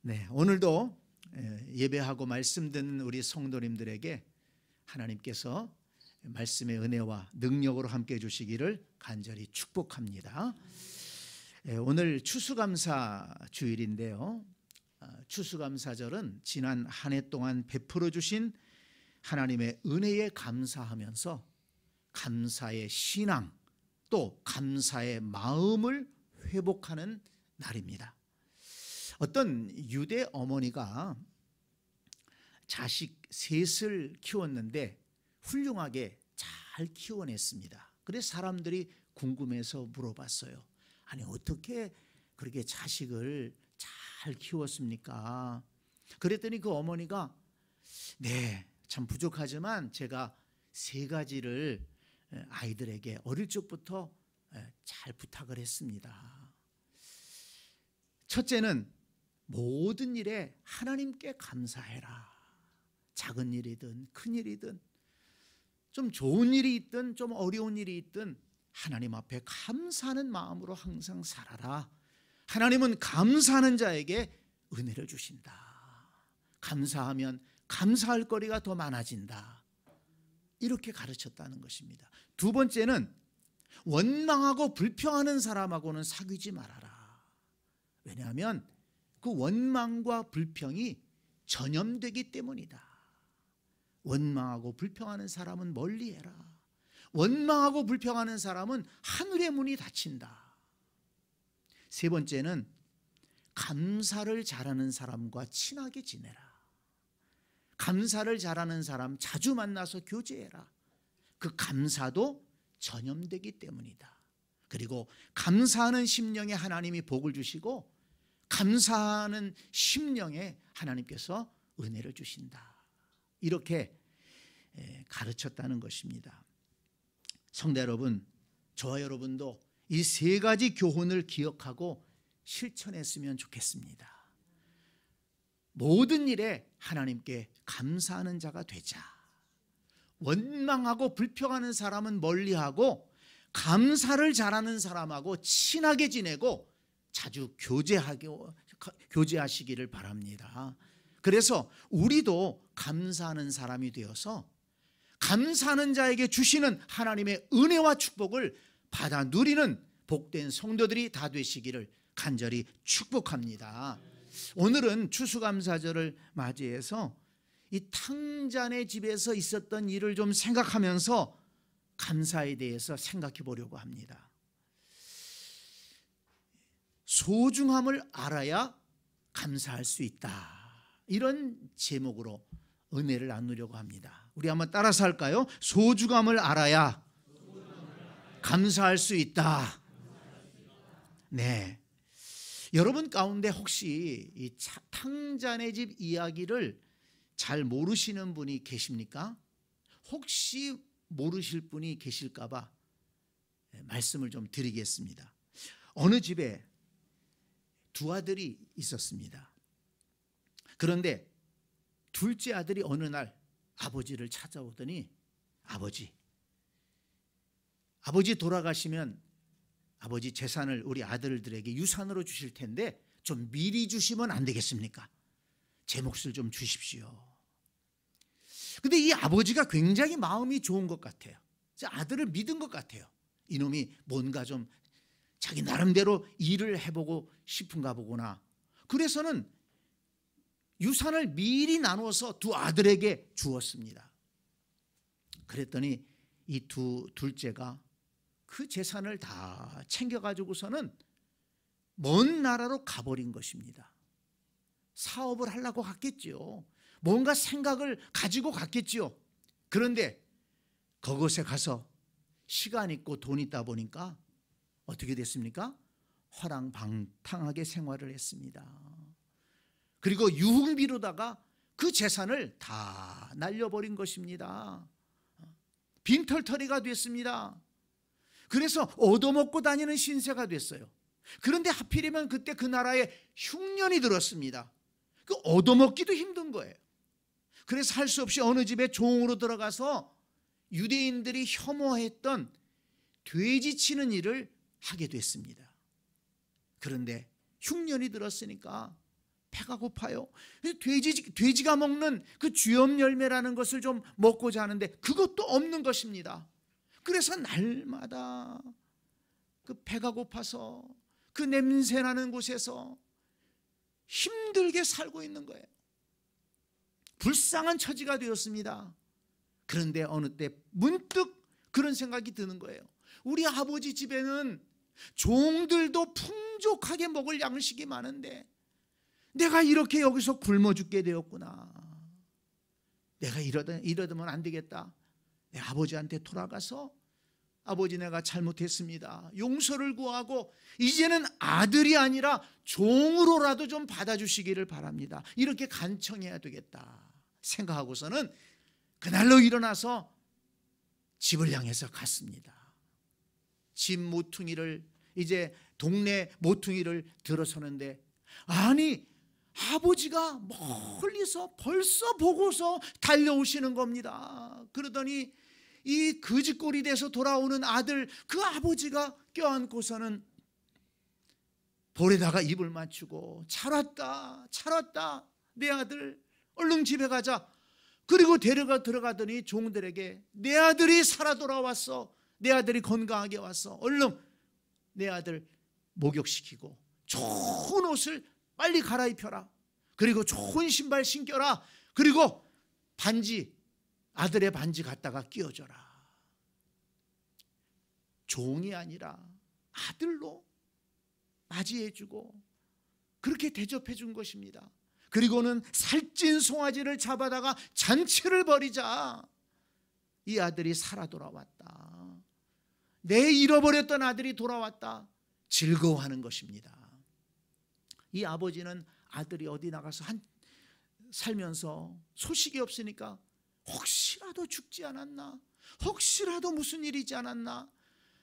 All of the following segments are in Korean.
네, 오늘도 예배하고 말씀 듣는 우리 성도님들에게 하나님께서 말씀의 은혜와 능력으로 함께 해주시기를 간절히 축복합니다. 오늘 추수감사 주일인데요, 추수감사절은 지난 한 해 동안 베풀어 주신 하나님의 은혜에 감사하면서 감사의 신앙, 또 감사의 마음을 회복하는 날입니다. 어떤 유대 어머니가 자식 셋을 키웠는데 훌륭하게 잘 키워냈습니다. 그래서 사람들이 궁금해서 물어봤어요. 아니, 어떻게 그렇게 자식을 잘 키웠습니까? 그랬더니 그 어머니가 네, 참 부족하지만 제가 세 가지를 아이들에게 어릴 적부터 잘 부탁을 했습니다. 첫째는 모든 일에 하나님께 감사해라. 작은 일이든 큰 일이든 좀 좋은 일이 있든 좀 어려운 일이 있든 하나님 앞에 감사하는 마음으로 항상 살아라. 하나님은 감사하는 자에게 은혜를 주신다. 감사하면 감사할 거리가 더 많아진다. 이렇게 가르쳤다는 것입니다. 두 번째는 원망하고 불평하는 사람하고는 사귀지 말아라. 왜냐하면 그 원망과 불평이 전염되기 때문이다. 원망하고 불평하는 사람은 멀리해라. 원망하고 불평하는 사람은 하늘의 문이 닫힌다. 세 번째는 감사를 잘하는 사람과 친하게 지내라. 감사를 잘하는 사람 자주 만나서 교제해라. 그 감사도 전염되기 때문이다. 그리고 감사하는 심령에 하나님이 복을 주시고 감사하는 심령에 하나님께서 은혜를 주신다. 이렇게 가르쳤다는 것입니다. 성도 여러분, 저와 여러분도 이 세 가지 교훈을 기억하고 실천했으면 좋겠습니다. 모든 일에 하나님께 감사하는 자가 되자. 원망하고 불평하는 사람은 멀리하고 감사를 잘하는 사람하고 친하게 지내고 자주 교제하시기를 바랍니다. 그래서 우리도 감사하는 사람이 되어서 감사하는 자에게 주시는 하나님의 은혜와 축복을 받아 누리는 복된 성도들이 다 되시기를 간절히 축복합니다. 오늘은 추수감사절을 맞이해서 이 탕자네 집에서 있었던 일을 좀 생각하면서 감사에 대해서 생각해 보려고 합니다. 소중함을 알아야 감사할 수 있다. 이런 제목으로 은혜를 나누려고 합니다. 우리 한번 따라서 할까요? 소중함을 알아야 감사할 수 있다. 네. 여러분 가운데 혹시 이 탕자네 집 이야기를 잘 모르시는 분이 계십니까? 혹시 모르실 분이 계실까 봐 말씀을 좀 드리겠습니다. 어느 집에 두 아들이 있었습니다. 그런데 둘째 아들이 어느 날 아버지를 찾아오더니 아버지 돌아가시면 아버지 재산을 우리 아들들에게 유산으로 주실 텐데 좀 미리 주시면 안 되겠습니까? 제 몫을 좀 주십시오. 근데 이 아버지가 굉장히 마음이 좋은 것 같아요. 아들을 믿은 것 같아요. 이놈이 뭔가 좀 자기 나름대로 일을 해보고 싶은가 보구나. 그래서는 유산을 미리 나눠서 두 아들에게 주었습니다. 그랬더니 이 둘째가 그 재산을 다 챙겨가지고서는 먼 나라로 가버린 것입니다. 사업을 하려고 갔겠지요. 뭔가 생각을 가지고 갔겠지요. 그런데 그곳에 가서 시간 있고 돈 있다 보니까 어떻게 됐습니까? 허랑방탕하게 생활을 했습니다. 그리고 유흥비로다가 그 재산을 다 날려버린 것입니다. 빈털터리가 됐습니다. 그래서 얻어먹고 다니는 신세가 됐어요. 그런데 하필이면 그때 그 나라에 흉년이 들었습니다. 그 얻어먹기도 힘든 거예요. 그래서 할 수 없이 어느 집에 종으로 들어가서 유대인들이 혐오했던 돼지 치는 일을 하게 됐습니다. 그런데 흉년이 들었으니까 배가 고파요. 돼지가 먹는 그 쥐염 열매라는 것을 좀 먹고자 하는데 그것도 없는 것입니다. 그래서 날마다 그 배가 고파서 그 냄새나는 곳에서 힘들게 살고 있는 거예요. 불쌍한 처지가 되었습니다. 그런데 어느 때 문득 그런 생각이 드는 거예요. 우리 아버지 집에는 종들도 풍족하게 먹을 양식이 많은데 내가 이렇게 여기서 굶어 죽게 되었구나. 내가 이러면 안 되겠다. 내 아버지한테 돌아가서 아버지 내가 잘못했습니다. 용서를 구하고 이제는 아들이 아니라 종으로라도 좀 받아주시기를 바랍니다. 이렇게 간청해야 되겠다 생각하고서는 그날로 일어나서 집을 향해서 갔습니다. 집 모퉁이를 이제 동네 모퉁이를 들어서는데 아니 아버지가 멀리서 벌써 보고서 달려오시는 겁니다. 그러더니 이 거지꼴이 돼서 돌아오는 아들 그 아버지가 껴안고서는 볼에다가 입을 맞추고 잘 왔다 내 아들 얼른 집에 가자. 그리고 들어가더니 종들에게 내 아들이 살아 돌아왔어. 내 아들이 건강하게 왔어. 얼른 내 아들 목욕시키고 좋은 옷을 빨리 갈아입혀라. 그리고 좋은 신발 신겨라. 그리고 아들의 반지 갖다가 끼워줘라. 종이 아니라 아들로 맞이해주고 그렇게 대접해준 것입니다. 그리고는 살찐 송아지를 잡아다가 잔치를 벌이자 이 아들이 살아 돌아왔다. 내 잃어버렸던 아들이 돌아왔다. 즐거워하는 것입니다. 이 아버지는 아들이 어디 나가서 살면서 소식이 없으니까 혹시라도 죽지 않았나, 혹시라도 무슨 일이 있지 않았나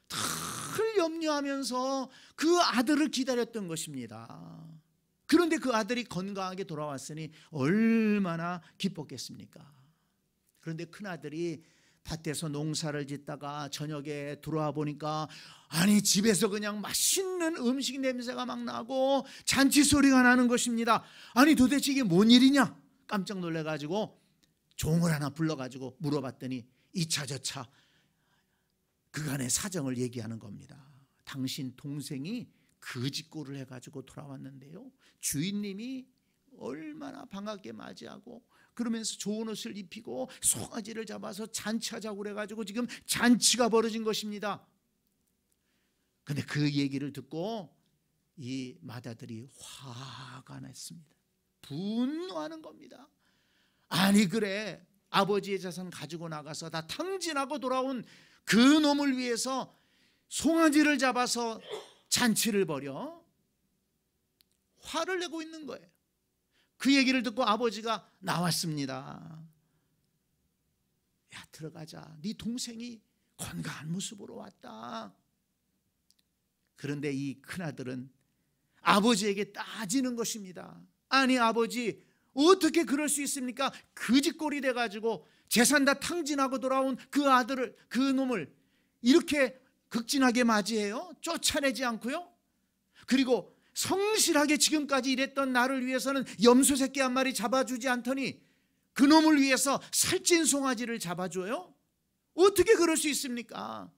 늘 염려하면서 그 아들을 기다렸던 것입니다. 그런데 그 아들이 건강하게 돌아왔으니 얼마나 기뻤겠습니까? 그런데 큰아들이 밭에서 농사를 짓다가 저녁에 들어와 보니까 아니 집에서 그냥 맛있는 음식 냄새가 막 나고 잔치 소리가 나는 것입니다. 아니 도대체 이게 뭔 일이냐? 깜짝 놀래가지고 종을 하나 불러가지고 물어봤더니 이차 저차 그간의 사정을 얘기하는 겁니다. 당신 동생이 거지꼴을 해가지고 돌아왔는데요, 주인님이 얼마나 반갑게 맞이하고 그러면서 좋은 옷을 입히고 송아지를 잡아서 잔치하자고 그래가지고 지금 잔치가 벌어진 것입니다. 근데 그 얘기를 듣고 이 맏아들이 화가 났습니다. 분노하는 겁니다. 아니 그래 아버지의 재산 가지고 나가서 다 탕진하고 돌아온 그 놈을 위해서 송아지를 잡아서 잔치를 벌여? 화를 내고 있는 거예요. 그 얘기를 듣고 아버지가 나왔습니다. 야 들어가자. 네 동생이 건강한 모습으로 왔다. 그런데 이 큰아들은 아버지에게 따지는 것입니다. 아니 아버지 어떻게 그럴 수 있습니까? 거지꼴이 돼가지고 재산 다 탕진하고 돌아온 그 아들을, 그 놈을 이렇게 극진하게 맞이해요? 쫓아내지 않고요? 그리고 성실하게 지금까지 일했던 나를 위해서는 염소 새끼 한 마리 잡아주지 않더니 그 놈을 위해서 살찐 송아지를 잡아줘요? 어떻게 그럴 수 있습니까?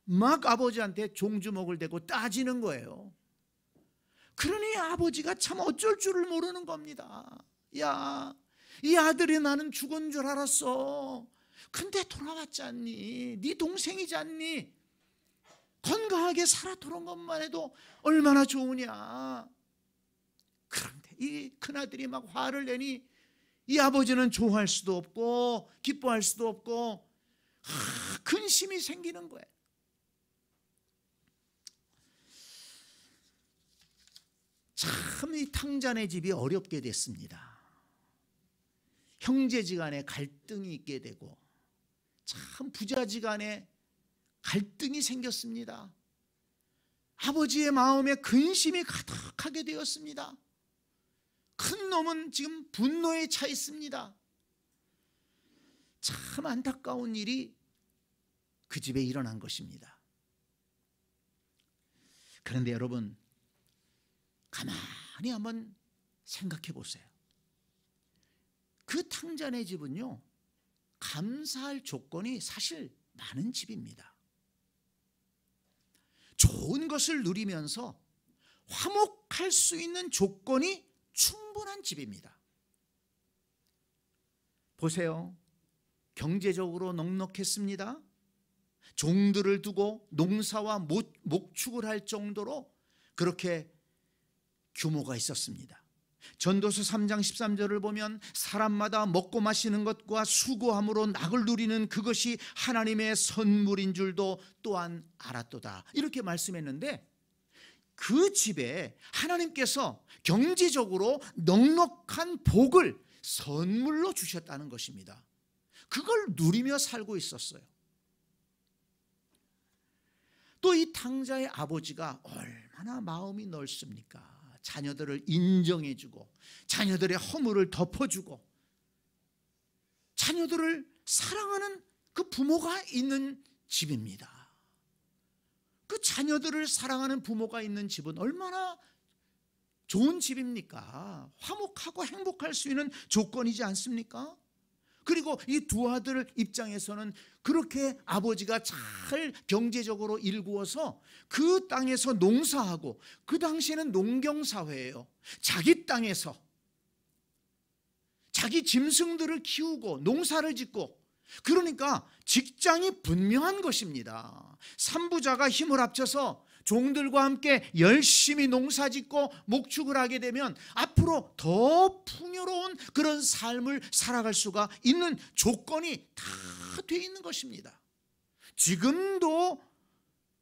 막 아버지한테 종주먹을 대고 따지는 거예요. 그러니 아버지가 참 어쩔 줄을 모르는 겁니다. 야, 이 아들이 나는 죽은 줄 알았어. 근데 돌아왔지 않니? 네 동생이지 않니? 건강하게 살아 돌아온 것만 해도 얼마나 좋으냐. 그런데 이 큰아들이 막 화를 내니 이 아버지는 좋아할 수도 없고 기뻐할 수도 없고 근심이 생기는 거예요. 참 이 탕자네 집이 어렵게 됐습니다. 형제지간에 갈등이 있게 되고 참 부자지간에 갈등이 생겼습니다. 아버지의 마음에 근심이 가득하게 되었습니다. 큰 놈은 지금 분노에 차 있습니다. 참 안타까운 일이 그 집에 일어난 것입니다. 그런데 여러분 가만히 한번 생각해 보세요. 그 탕자네 집은요, 감사할 조건이 사실 많은 집입니다. 좋은 것을 누리면서 화목할 수 있는 조건이 충분한 집입니다. 보세요. 경제적으로 넉넉했습니다. 종들을 두고 농사와 목축을 할 정도로 그렇게 규모가 있었습니다. 전도서 3장 13절을 보면 사람마다 먹고 마시는 것과 수고함으로 낙을 누리는 그것이 하나님의 선물인 줄도 또한 알았도다, 이렇게 말씀했는데, 그 집에 하나님께서 경제적으로 넉넉한 복을 선물로 주셨다는 것입니다. 그걸 누리며 살고 있었어요. 또 이 탕자의 아버지가 얼마나 마음이 넓습니까? 자녀들을 인정해주고 자녀들의 허물을 덮어주고 자녀들을 사랑하는 그 부모가 있는 집입니다. 그 자녀들을 사랑하는 부모가 있는 집은 얼마나 좋은 집입니까? 화목하고 행복할 수 있는 조건이지 않습니까? 그리고 이 두 아들 입장에서는 그렇게 아버지가 잘 경제적으로 일구어서 그 땅에서 농사하고, 그 당시에는 농경사회예요. 자기 땅에서 자기 짐승들을 키우고 농사를 짓고, 그러니까 직장이 분명한 것입니다. 삼부자가 힘을 합쳐서 종들과 함께 열심히 농사짓고 목축을 하게 되면 앞으로 더 풍요로운 그런 삶을 살아갈 수가 있는 조건이 다 돼 있는 것입니다. 지금도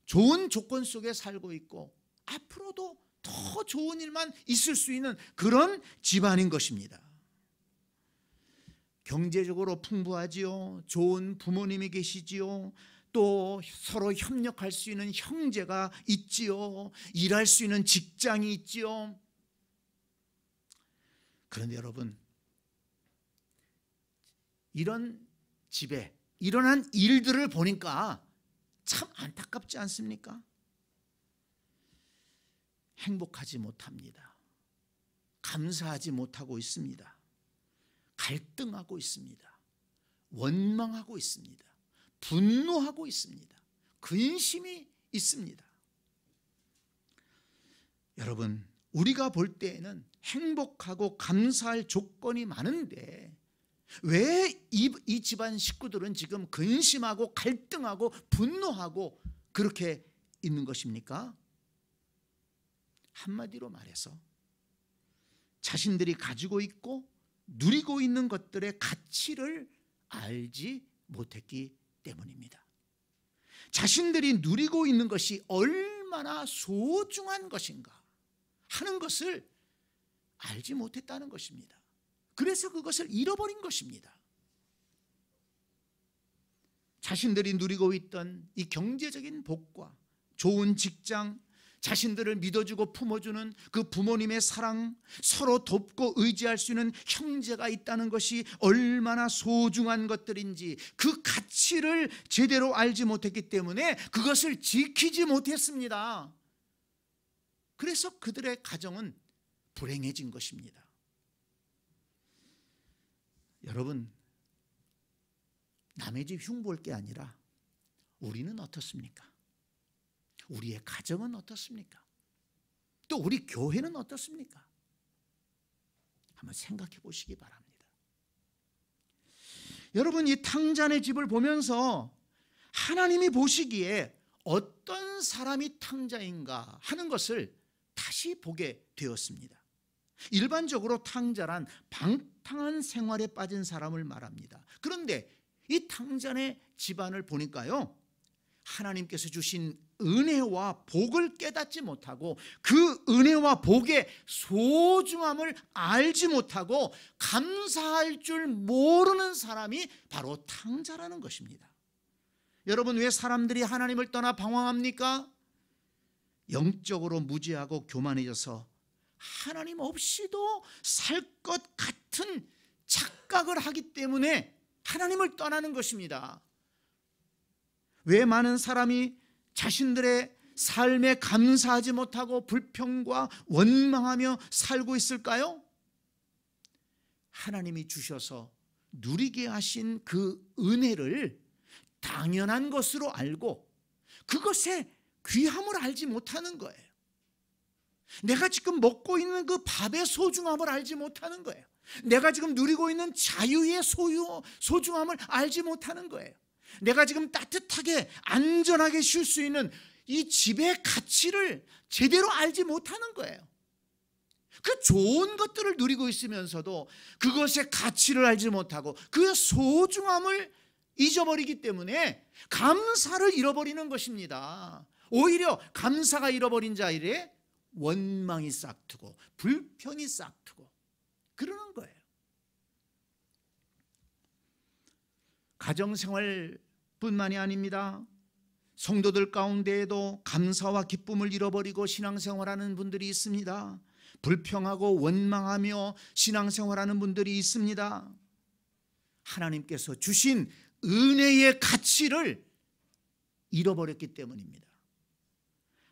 좋은 조건 속에 살고 있고 앞으로도 더 좋은 일만 있을 수 있는 그런 집안인 것입니다. 경제적으로 풍부하지요. 좋은 부모님이 계시지요. 또 서로 협력할 수 있는 형제가 있지요. 일할 수 있는 직장이 있지요. 그런데 여러분, 이런 집에 일어난 일들을 보니까 참 안타깝지 않습니까? 행복하지 못합니다. 감사하지 못하고 있습니다. 갈등하고 있습니다. 원망하고 있습니다. 분노하고 있습니다. 근심이 있습니다. 여러분, 우리가 볼 때에는 행복하고 감사할 조건이 많은데 왜 이 집안 식구들은 지금 근심하고 갈등하고 분노하고 그렇게 있는 것입니까? 한마디로 말해서 자신들이 가지고 있고 누리고 있는 것들의 가치를 알지 못했기 때문입니다. 자신들이 누리고 있는 것이 얼마나 소중한 것인가 하는 것을 알지 못했다는 것입니다. 그래서 그것을 잃어버린 것입니다. 자신들이 누리고 있던 이 경제적인 복과 좋은 직장, 자신들을 믿어주고 품어주는 그 부모님의 사랑, 서로 돕고 의지할 수 있는 형제가 있다는 것이 얼마나 소중한 것들인지 그 가치를 제대로 알지 못했기 때문에 그것을 지키지 못했습니다. 그래서 그들의 가정은 불행해진 것입니다. 여러분, 남의 집 흉볼 게 아니라 우리는 어떻습니까? 우리의 가정은 어떻습니까? 또 우리 교회는 어떻습니까? 한번 생각해 보시기 바랍니다. 여러분, 이 탕자네 집을 보면서 하나님이 보시기에 어떤 사람이 탕자인가 하는 것을 다시 보게 되었습니다. 일반적으로 탕자란 방탕한 생활에 빠진 사람을 말합니다. 그런데 이 탕자네 집안을 보니까요, 하나님께서 주신 은혜와 복을 깨닫지 못하고 그 은혜와 복의 소중함을 알지 못하고 감사할 줄 모르는 사람이 바로 탕자라는 것입니다. 여러분, 왜 사람들이 하나님을 떠나 방황합니까? 영적으로 무지하고 교만해져서 하나님 없이도 살 것 같은 착각을 하기 때문에 하나님을 떠나는 것입니다. 왜 많은 사람이 자신들의 삶에 감사하지 못하고 불평과 원망하며 살고 있을까요? 하나님이 주셔서 누리게 하신 그 은혜를 당연한 것으로 알고 그것의 귀함을 알지 못하는 거예요. 내가 지금 먹고 있는 그 밥의 소중함을 알지 못하는 거예요. 내가 지금 누리고 있는 자유의 소중함을 알지 못하는 거예요. 내가 지금 따뜻하게 안전하게 쉴 수 있는 이 집의 가치를 제대로 알지 못하는 거예요. 그 좋은 것들을 누리고 있으면서도 그것의 가치를 알지 못하고 그 소중함을 잊어버리기 때문에 감사를 잃어버리는 것입니다. 오히려 감사가 잃어버린 자일에 원망이 싹트고 불평이 싹트고 그러는 거예요. 가정생활뿐만이 아닙니다. 성도들 가운데에도 감사와 기쁨을 잃어버리고 신앙생활하는 분들이 있습니다. 불평하고 원망하며 신앙생활하는 분들이 있습니다. 하나님께서 주신 은혜의 가치를 잃어버렸기 때문입니다.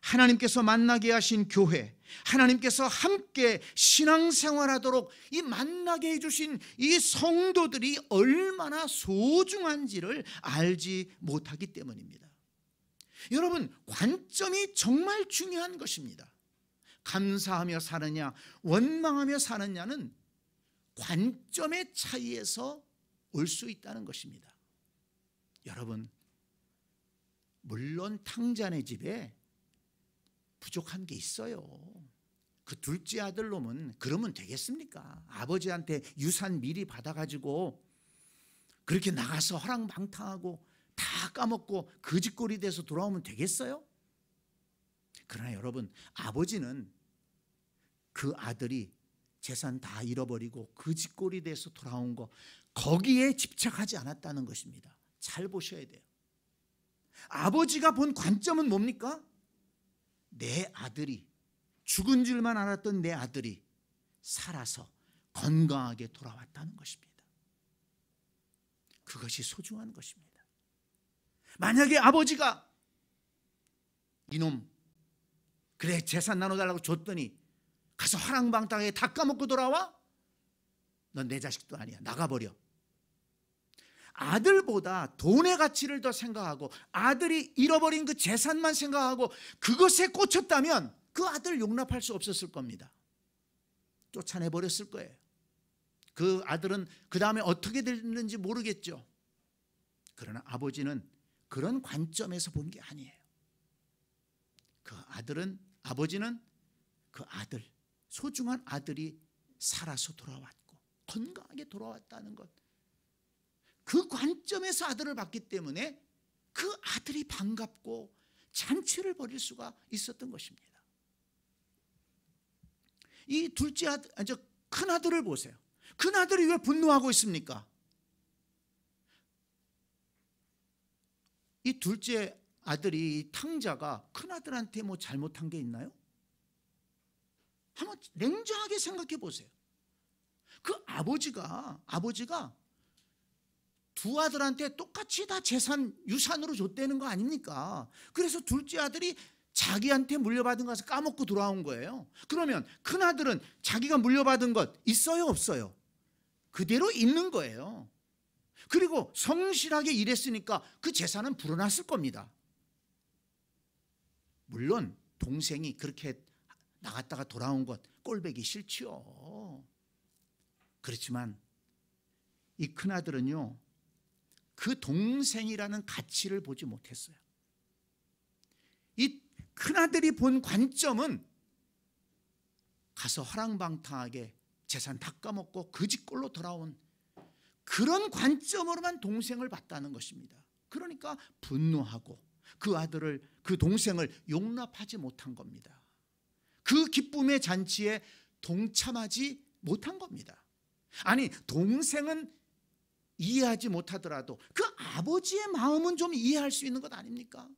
하나님께서 만나게 하신 교회, 하나님께서 함께 신앙생활하도록 이 만나게 해주신 이 성도들이 얼마나 소중한지를 알지 못하기 때문입니다. 여러분, 관점이 정말 중요한 것입니다. 감사하며 사느냐 원망하며 사느냐는 관점의 차이에서 올 수 있다는 것입니다. 여러분, 물론 탕자네 집에 부족한 게 있어요. 그 둘째 아들 놈은 그러면 되겠습니까? 아버지한테 유산 미리 받아가지고 그렇게 나가서 허랑방탕하고 다 까먹고 거짓골이 돼서 돌아오면 되겠어요? 그러나 여러분, 아버지는 그 아들이 재산 다 잃어버리고 거짓골이 돼서 돌아온 거 거기에 집착하지 않았다는 것입니다. 잘 보셔야 돼요. 아버지가 본 관점은 뭡니까? 내 아들이, 죽은 줄만 알았던 내 아들이 살아서 건강하게 돌아왔다는 것입니다. 그것이 소중한 것입니다. 만약에 아버지가 이놈 그래 재산 나눠달라고 줬더니 가서 화랑방탕하게 다 까먹고 돌아와? 넌 내 자식도 아니야. 나가버려. 아들보다 돈의 가치를 더 생각하고 아들이 잃어버린 그 재산만 생각하고 그것에 꽂혔다면 그 아들을 용납할 수 없었을 겁니다. 쫓아내버렸을 거예요. 그 아들은 그 다음에 어떻게 됐는지 모르겠죠. 그러나 아버지는 그런 관점에서 본 게 아니에요. 아버지는 그 아들, 소중한 아들이 살아서 돌아왔고 건강하게 돌아왔다는 것, 그 관점에서 아들을 봤기 때문에 그 아들이 반갑고 잔치를 벌일 수가 있었던 것입니다. 이 둘째 아들, 큰 아들을 보세요. 큰 아들이 왜 분노하고 있습니까? 이 둘째 아들이, 탕자가 큰 아들한테 뭐 잘못한 게 있나요? 한번 냉정하게 생각해 보세요. 그 아버지가 두 아들한테 똑같이 다 재산 유산으로 줬다는 거 아닙니까? 그래서 둘째 아들이 자기한테 물려받은 것을 까먹고 돌아온 거예요. 그러면 큰 아들은 자기가 물려받은 것 있어요, 없어요? 그대로 있는 거예요. 그리고 성실하게 일했으니까 그 재산은 불어났을 겁니다. 물론 동생이 그렇게 나갔다가 돌아온 것 꼴보기 싫지요. 그렇지만 이 큰아들은요, 그 동생이라는 가치를 보지 못했어요. 이 큰아들이 본 관점은 가서 허랑방탕하게 재산 다 까먹고 거짓골로 돌아온 그런 관점으로만 동생을 봤다는 것입니다. 그러니까 분노하고 그 동생을 용납하지 못한 겁니다. 그 기쁨의 잔치에 동참하지 못한 겁니다. 아니, 동생은 이해하지 못하더라도 그 아버지의 마음은 좀 이해할 수 있는 것 아닙니까?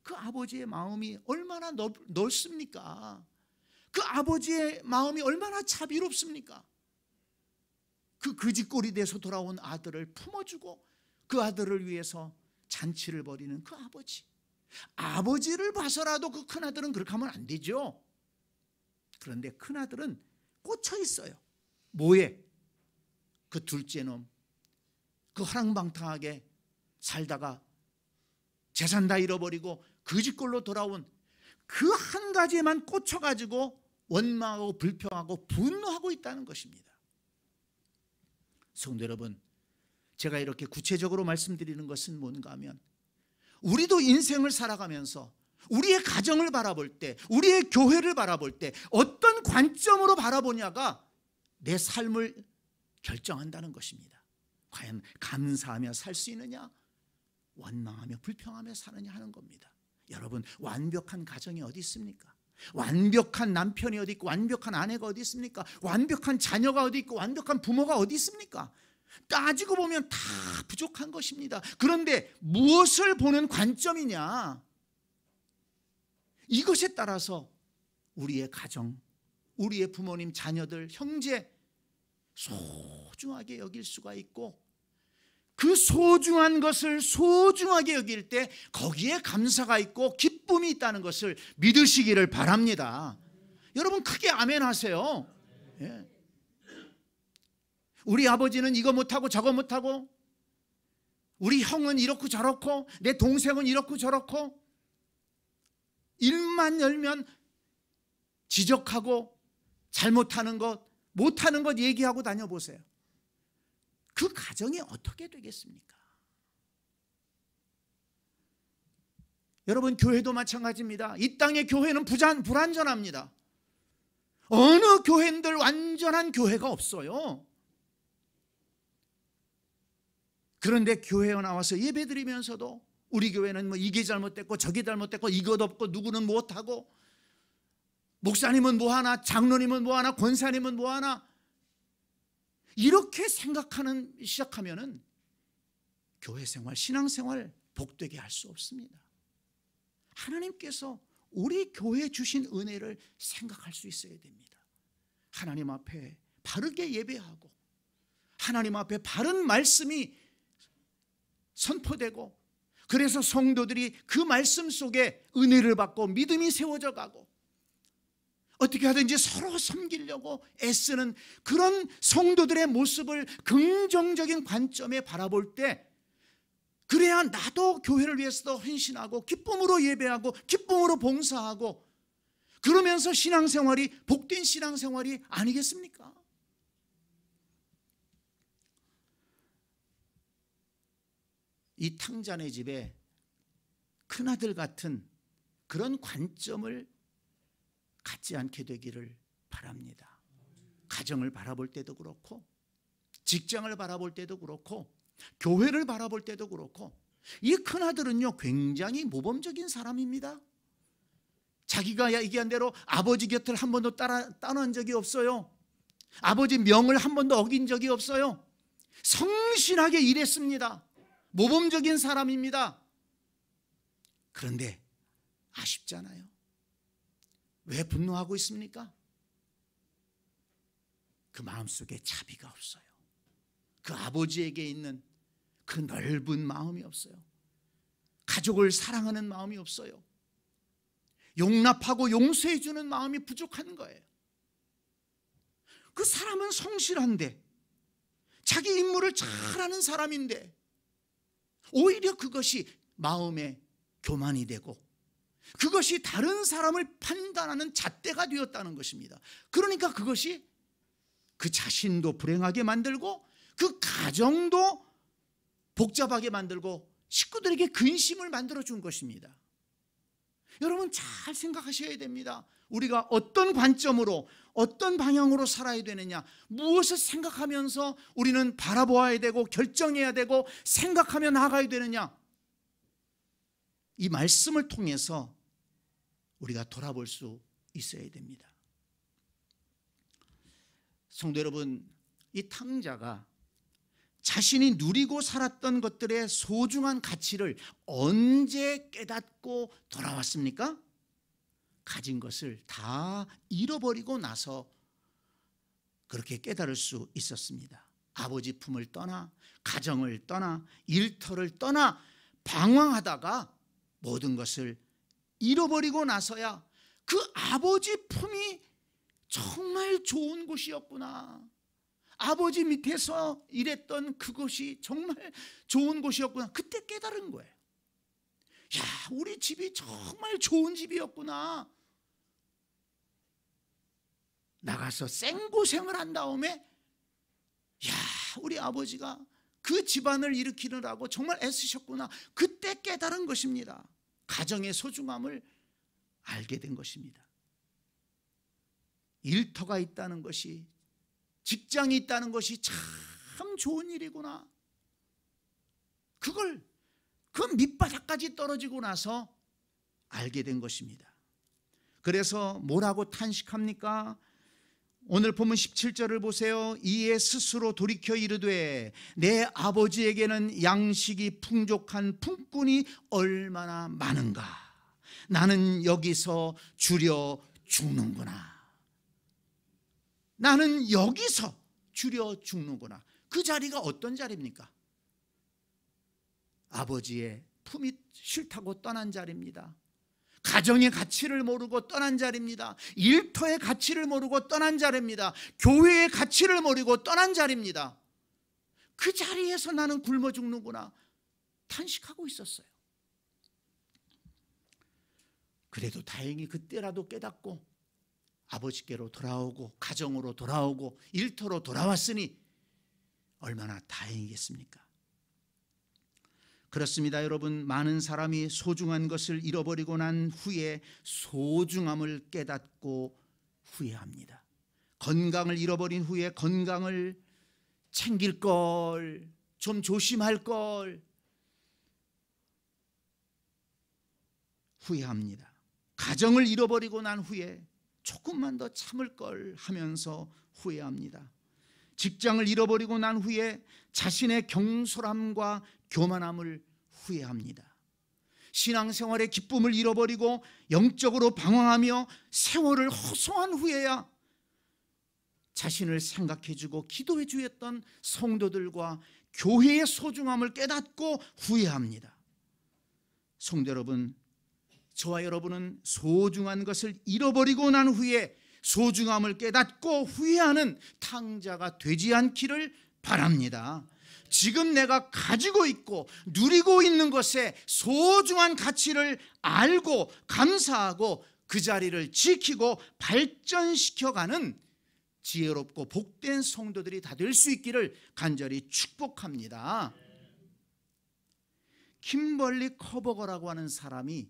그 아버지의 마음이 얼마나 넓습니까? 그 아버지의 마음이 얼마나 자비롭습니까? 그 거짓골이 돼서 돌아온 아들을 품어주고 그 아들을 위해서 잔치를 벌이는 그 아버지. 아버지를 봐서라도 그 큰아들은 그렇게 하면 안 되죠. 그런데 큰아들은 꽂혀 있어요. 뭐에? 그 둘째 놈, 그 허랑방탕하게 살다가 재산 다 잃어버리고 거지꼴로 돌아온 그 한 가지에만 꽂혀가지고 원망하고 불평하고 분노하고 있다는 것입니다. 성도 여러분, 제가 이렇게 구체적으로 말씀드리는 것은 뭔가 하면, 우리도 인생을 살아가면서 우리의 가정을 바라볼 때, 우리의 교회를 바라볼 때 어떤 관점으로 바라보냐가 내 삶을 결정한다는 것입니다. 과연 감사하며 살 수 있느냐, 원망하며 불평하며 사느냐 하는 겁니다. 여러분, 완벽한 가정이 어디 있습니까? 완벽한 남편이 어디 있고 완벽한 아내가 어디 있습니까? 완벽한 자녀가 어디 있고 완벽한 부모가 어디 있습니까? 따지고 보면 다 부족한 것입니다. 그런데 무엇을 보는 관점이냐, 이것에 따라서 우리의 가정, 우리의 부모님, 자녀들, 형제 소중하게 여길 수가 있고, 그 소중한 것을 소중하게 여길 때 거기에 감사가 있고 기쁨이 있다는 것을 믿으시기를 바랍니다. 여러분, 크게 아멘 하세요. 예. 우리 아버지는 이거 못하고 저거 못하고, 우리 형은 이렇고 저렇고, 내 동생은 이렇고 저렇고, 일만 열면 지적하고 잘못하는 것, 못하는 것 얘기하고 다녀보세요. 그 가정이 어떻게 되겠습니까? 여러분, 교회도 마찬가지입니다. 이 땅의 교회는 불완전합니다. 어느 교회들 완전한 교회가 없어요. 그런데 교회에 나와서 예배드리면서도 우리 교회는 뭐 이게 잘못됐고 저게 잘못됐고 이것 없고 누구는 못하고, 목사님은 뭐하나, 장로님은 뭐하나, 권사님은 뭐하나, 이렇게 생각하는 시작하면은 교회 생활, 신앙생활 복되게 할 수 없습니다. 하나님께서 우리 교회에 주신 은혜를 생각할 수 있어야 됩니다. 하나님 앞에 바르게 예배하고 하나님 앞에 바른 말씀이 선포되고, 그래서 성도들이 그 말씀 속에 은혜를 받고 믿음이 세워져 가고, 어떻게 하든지 서로 섬기려고 애쓰는 그런 성도들의 모습을 긍정적인 관점에 바라볼 때, 그래야 나도 교회를 위해서도 헌신하고 기쁨으로 예배하고 기쁨으로 봉사하고, 그러면서 신앙생활이 복된 신앙생활이 아니겠습니까? 이 탕자네 집에 큰아들 같은 그런 관점을 갖지 않게 되기를 바랍니다. 가정을 바라볼 때도 그렇고, 직장을 바라볼 때도 그렇고, 교회를 바라볼 때도 그렇고, 이 큰아들은요 굉장히 모범적인 사람입니다. 자기가 얘기한 대로 아버지 곁을 한 번도 떠난 적이 없어요. 아버지 명을 한 번도 어긴 적이 없어요. 성실하게 일했습니다. 모범적인 사람입니다. 그런데 아쉽잖아요. 왜 분노하고 있습니까? 그 마음속에 자비가 없어요. 그 아버지에게 있는 그 넓은 마음이 없어요. 가족을 사랑하는 마음이 없어요. 용납하고 용서해 주는 마음이 부족한 거예요. 그 사람은 성실한데, 자기 임무를 잘하는 사람인데, 오히려 그것이 마음의 교만이 되고, 그것이 다른 사람을 판단하는 잣대가 되었다는 것입니다. 그러니까 그것이 그 자신도 불행하게 만들고, 그 가정도 복잡하게 만들고, 식구들에게 근심을 만들어 준 것입니다. 여러분, 잘 생각하셔야 됩니다. 우리가 어떤 관점으로, 어떤 방향으로 살아야 되느냐, 무엇을 생각하면서 우리는 바라보아야 되고 결정해야 되고 생각하며 나아가야 되느냐, 이 말씀을 통해서 우리가 돌아볼 수 있어야 됩니다. 성도 여러분, 이 탕자가 자신이 누리고 살았던 것들의 소중한 가치를 언제 깨닫고 돌아왔습니까? 가진 것을 다 잃어버리고 나서 그렇게 깨달을 수 있었습니다. 아버지 품을 떠나, 가정을 떠나, 일터를 떠나 방황하다가 모든 것을 잃어버리고 나서야 그 아버지 품이 정말 좋은 곳이었구나, 아버지 밑에서 일했던 그곳이 정말 좋은 곳이었구나. 그때 깨달은 거예요. 야, 우리 집이 정말 좋은 집이었구나. 나가서 생고생을 한 다음에 야, 우리 아버지가 그 집안을 일으키느라고 정말 애쓰셨구나. 그때 깨달은 것입니다. 가정의 소중함을 알게 된 것입니다. 일터가 있다는 것이, 직장이 있다는 것이 참 좋은 일이구나. 그걸 그 밑바닥까지 떨어지고 나서 알게 된 것입니다. 그래서 뭐라고 탄식합니까? 오늘 본문 17절을 보세요. 이에 스스로 돌이켜 이르되 내 아버지에게는 양식이 풍족한 품꾼이 얼마나 많은가. 나는 여기서 주려 죽는구나. 나는 여기서 주려 죽는구나. 그 자리가 어떤 자리입니까? 아버지의 품이 싫다고 떠난 자리입니다. 가정의 가치를 모르고 떠난 자리입니다. 일터의 가치를 모르고 떠난 자리입니다. 교회의 가치를 모르고 떠난 자리입니다. 그 자리에서 나는 굶어 죽는구나 탄식하고 있었어요. 그래도 다행히 그때라도 깨닫고 아버지께로 돌아오고 가정으로 돌아오고 일터로 돌아왔으니 얼마나 다행이겠습니까? 그렇습니다, 여러분. 많은 사람이 소중한 것을 잃어버리고 난 후에 소중함을 깨닫고 후회합니다. 건강을 잃어버린 후에 건강을 챙길 걸, 좀 조심할 걸 후회합니다. 가정을 잃어버리고 난 후에 조금만 더 참을 걸 하면서 후회합니다. 직장을 잃어버리고 난 후에 자신의 경솔함과 교만함을 후회합니다. 신앙생활의 기쁨을 잃어버리고 영적으로 방황하며 세월을 허송한 후에야 자신을 생각해주고 기도해주었던 성도들과 교회의 소중함을 깨닫고 후회합니다. 성도 여러분, 저와 여러분은 소중한 것을 잃어버리고 난 후에 소중함을 깨닫고 후회하는 탕자가 되지 않기를 바랍니다. 지금 내가 가지고 있고 누리고 있는 것에 소중한 가치를 알고 감사하고 그 자리를 지키고 발전시켜가는 지혜롭고 복된 성도들이 다 될 수 있기를 간절히 축복합니다. kimberly 커버거라고 하는 사람이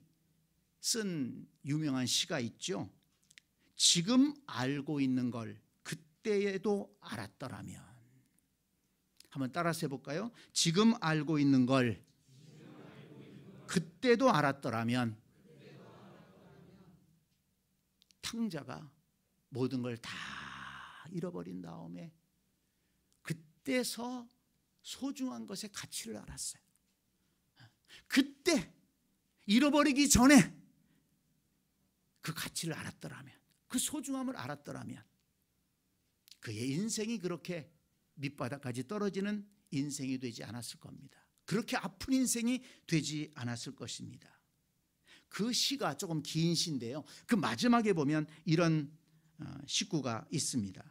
쓴 유명한 시가 있죠. 지금 알고 있는 걸 그때에도 알았더라면. 한번 따라서 해볼까요? 지금 알고 있는 걸 그때도 알았더라면. 탕자가 모든 걸 다 잃어버린 다음에 그때서 소중한 것의 가치를 알았어요. 그때 잃어버리기 전에 그 가치를 알았더라면, 그 소중함을 알았더라면 그의 인생이 그렇게 밑바닥까지 떨어지는 인생이 되지 않았을 겁니다. 그렇게 아픈 인생이 되지 않았을 것입니다. 그 시가 조금 긴 시인데요, 그 마지막에 보면 이런 식구가 있습니다.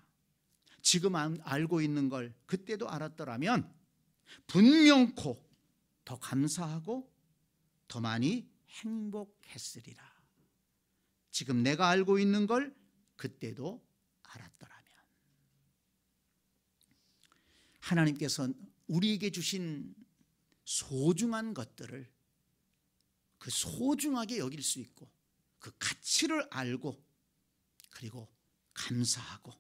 지금 알고 있는 걸 그때도 알았더라면 분명코 더 감사하고 더 많이 행복했으리라. 지금 내가 알고 있는 걸 그때도 알았더라면. 하나님께서 우리에게 주신 소중한 것들을 그 소중하게 여길 수 있고 그 가치를 알고 그리고 감사하고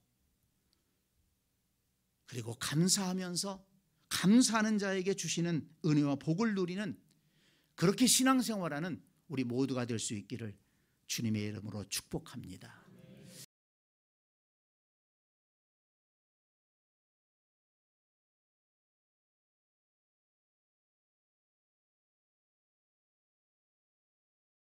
그리고 감사하면서 감사하는 자에게 주시는 은혜와 복을 누리는 그렇게 신앙생활하는 우리 모두가 될 수 있기를 주님의 이름으로 축복합니다.